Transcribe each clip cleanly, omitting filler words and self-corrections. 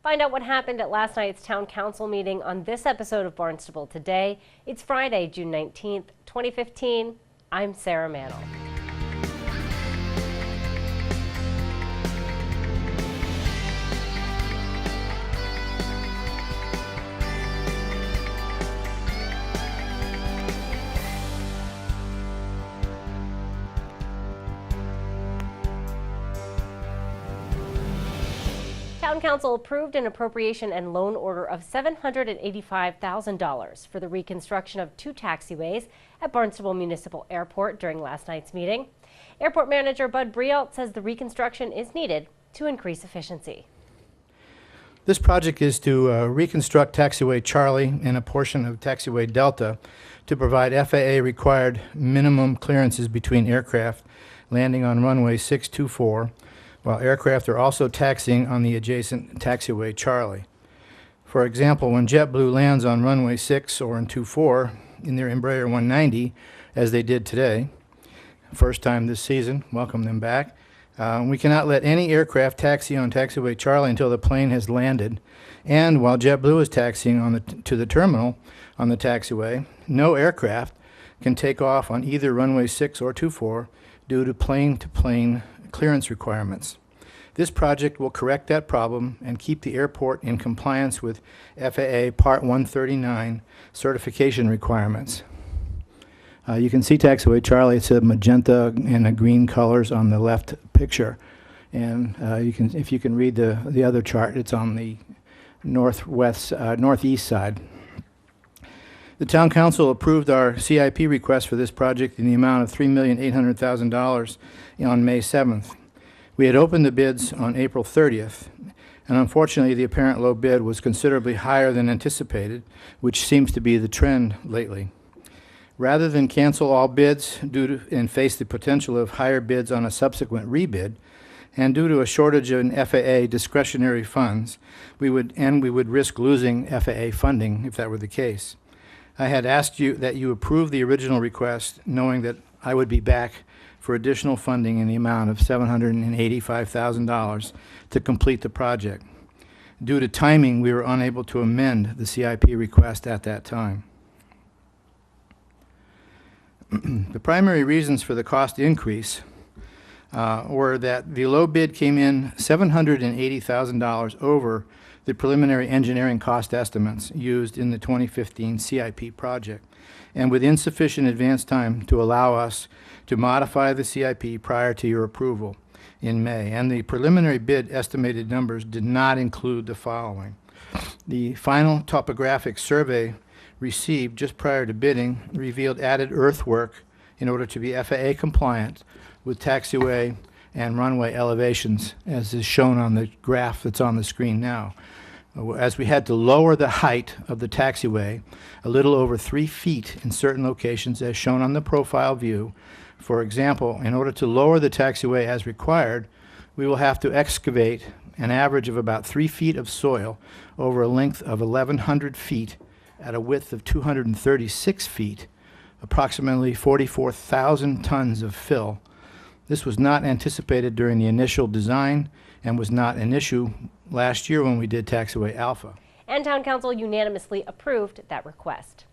Find out what happened at last night's town council meeting on this episode of Barnstable Today. It's Friday, June 19th, 2015. I'm Sarah Mantle. Town Council approved an appropriation and loan order of $785,000 for the reconstruction of 2 taxiways at Barnstable Municipal Airport during last night's meeting. Airport Manager Bud Brialt says the reconstruction is needed to increase efficiency. This project is to reconstruct Taxiway Charlie and a portion of Taxiway Delta to provide FAA-required minimum clearances between aircraft landing on runway 624, while aircraft are also taxiing on the adjacent Taxiway Charlie. For example, when JetBlue lands on runway 6 or in 24 in their Embraer 190, as they did today, first time this season, welcome them back, we cannot let any aircraft taxi on Taxiway Charlie until the plane has landed. And while JetBlue is taxiing to the terminal on the taxiway, no aircraft can take off on either runway 6 or 24 due to plane-to-plane clearance requirements. This project will correct that problem and keep the airport in compliance with FAA Part 139 certification requirements. You can see Taxiway Charlie. It's a magenta and a green colors on the left picture, and if you can read the other chart, it's on the northeast side. The Town Council approved our CIP request for this project in the amount of $3,800,000 on May 7th. We had opened the bids on April 30th, and unfortunately the apparent low bid was considerably higher than anticipated, which seems to be the trend lately. Rather than cancel all bids and face the potential of higher bids on a subsequent rebid, and due to a shortage in FAA discretionary funds, we would risk losing FAA funding if that were the case. I had asked you that you approve the original request, knowing that I would be back for additional funding in the amount of $785,000 to complete the project. Due to timing, we were unable to amend the CIP request at that time. The primary reasons for the cost increase were that the low bid came in $780,000 over the preliminary engineering cost estimates used in the 2015 CIP project, and with insufficient advance time to allow us to modify the CIP prior to your approval in May. And the preliminary bid estimated numbers did not include the following. The final topographic survey received just prior to bidding revealed added earthwork in order to be FAA compliant with taxiway and runway elevations, as is shown on the graph that's on the screen now. As we had to lower the height of the taxiway a little over 3 feet in certain locations, as shown on the profile view. For example, in order to lower the taxiway as required, we will have to excavate an average of about 3 feet of soil over a length of 1,100 feet at a width of 236 feet, approximately 44,000 tons of fill. This was not anticipated during the initial design and was not an issue last year when we did Taxiway Alpha. And Town Council unanimously approved that request.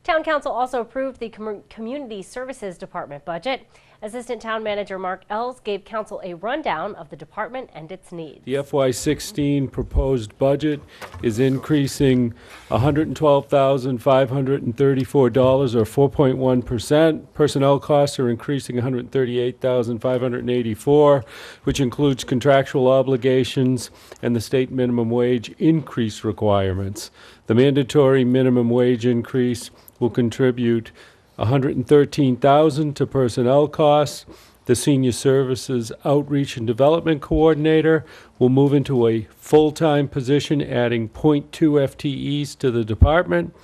Town Council also approved the Community Services Department budget. Assistant Town Manager Mark Ells gave Council a rundown of the department and its needs. The FY16 proposed budget is increasing $112,534 or 4.1%. Personnel costs are increasing $138,584, which includes contractual obligations and the state minimum wage increase requirements. The mandatory minimum wage increase will contribute $113,000 to personnel costs. The Senior Services Outreach and Development Coordinator will move into a full-time position, adding 0.2 FTEs to the department.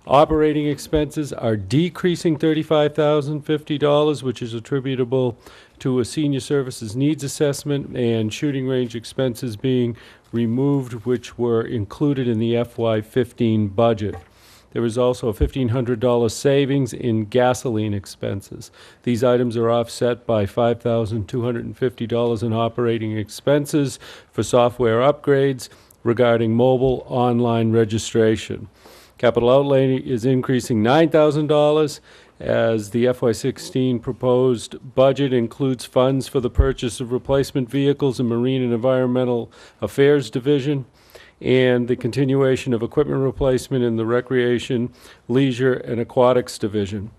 Operating expenses are decreasing $35,050, which is attributable to a Senior Services Needs Assessment and shooting range expenses being removed, which were included in the FY15 budget. There is also a $1,500 savings in gasoline expenses. These items are offset by $5,250 in operating expenses for software upgrades, regarding mobile online registration. Capital outlay is increasing $9,000 as the FY16 proposed budget includes funds for the purchase of replacement vehicles in Marine and Environmental Affairs Division and the continuation of equipment replacement in the Recreation, Leisure, and Aquatics Division.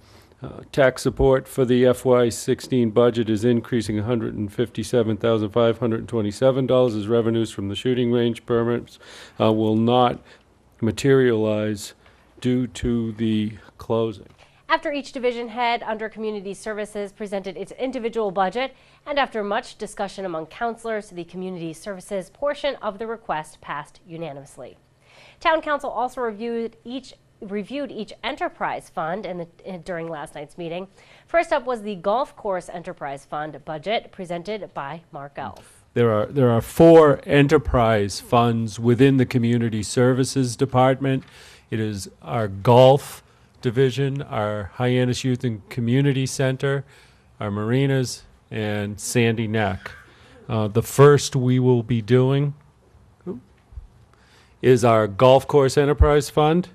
Tax support for the FY16 budget is increasing $157,527 as revenues from the shooting range permits will not materialize due to the closing. After each division head under Community Services presented its individual budget, and after much discussion among councilors, the Community Services portion of the request passed unanimously. Town Council also reviewed each enterprise fund during last night's meeting. First up was the Golf Course Enterprise Fund budget presented by Mark Elf. There are 4 enterprise funds within the Community Services Department. It is our golf division, our Hyannis Youth and Community Center, our marinas, and Sandy Neck. The first we will be doing is our Golf Course Enterprise Fund.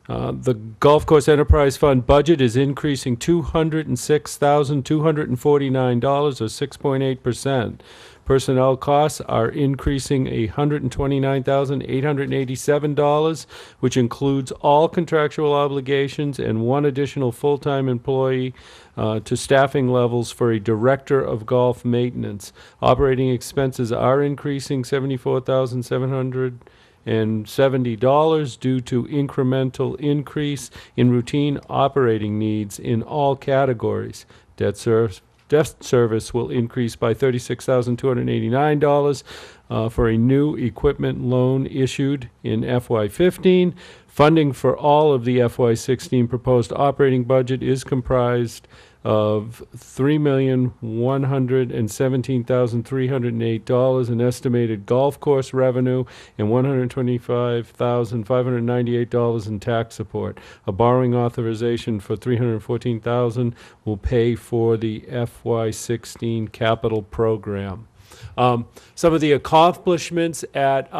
The Golf Course Enterprise Fund budget is increasing $206,249, or 6.8%. Personnel costs are increasing $129,887, which includes all contractual obligations and 1 additional full-time employee to staffing levels for a director of golf maintenance. Operating expenses are increasing $74,770 due to incremental increase in routine operating needs in all categories. Debt service will increase by $36,289 for a new equipment loan issued in FY15. Funding for all of the FY16 proposed operating budget is comprised of $3,117,308 in estimated golf course revenue and $125,598 in tax support. A borrowing authorization for $314,000 will pay for the FY16 capital program. Some of the accomplishments at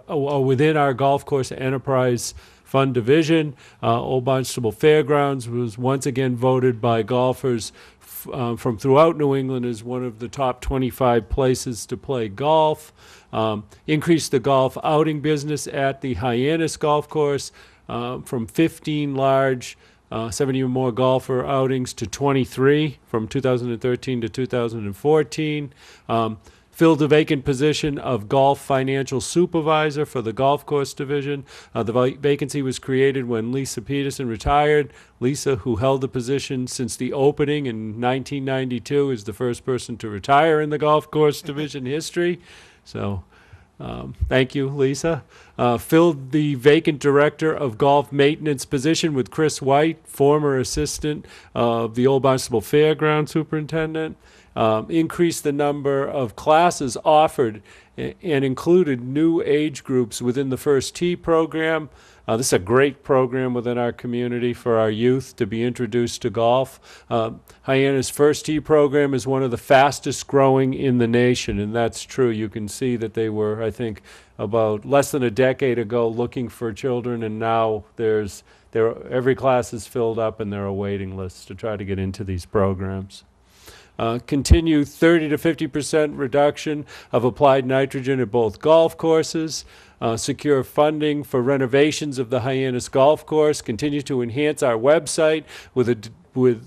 within our Golf Course Enterprise Fund division. Old Barnstable Fairgrounds was once again voted by golfers from throughout New England as one of the top 25 places to play golf. Increased the golf outing business at the Hyannis Golf Course from 15 large 70 or more golfer outings to 23 from 2013 to 2014. Filled the vacant position of golf financial supervisor for the golf course division. The vacancy was created when Lisa Peterson retired. Lisa, who held the position since the opening in 1992, is the first person to retire in the golf course division history. So thank you, Lisa. Filled the vacant director of golf maintenance position with Chris White, former assistant of the Old Barnstable Fairground superintendent. Increased the number of classes offered and included new age groups within the First Tee program. This is a great program within our community for our youth to be introduced to golf. Hyannis First Tee program is one of the fastest growing in the nation, and that's true. You can see that they were, I think, about less than a decade ago looking for children, and now every class is filled up and there are waiting lists to try to get into these programs. Continue 30 to 50% reduction of applied nitrogen at both golf courses. Secure funding for renovations of the Hyannis Golf Course. Continue to enhance our website with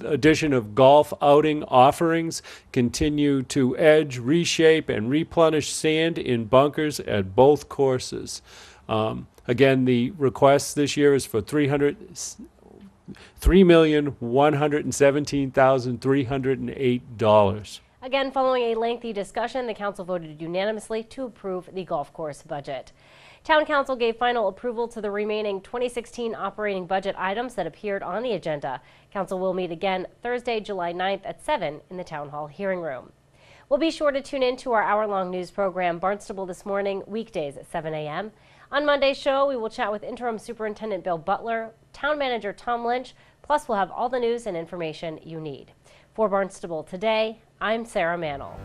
addition of golf outing offerings. Continue to edge, reshape, and replenish sand in bunkers at both courses. Again, the request this year is for $3,117,308. Again, following a lengthy discussion, the council voted unanimously to approve the golf course budget. Town Council gave final approval to the remaining 2016 operating budget items that appeared on the agenda. Council will meet again Thursday, July 9th at 7 in the Town Hall hearing room. We'll be sure to tune in to our hour-long news program, Barnstable This Morning, weekdays at 7 a.m. On Monday's show, we will chat with Interim Superintendent Bill Butler, Town Manager Tom Lynch, plus we'll have all the news and information you need. For Barnstable Today, I'm Sarah Mannel.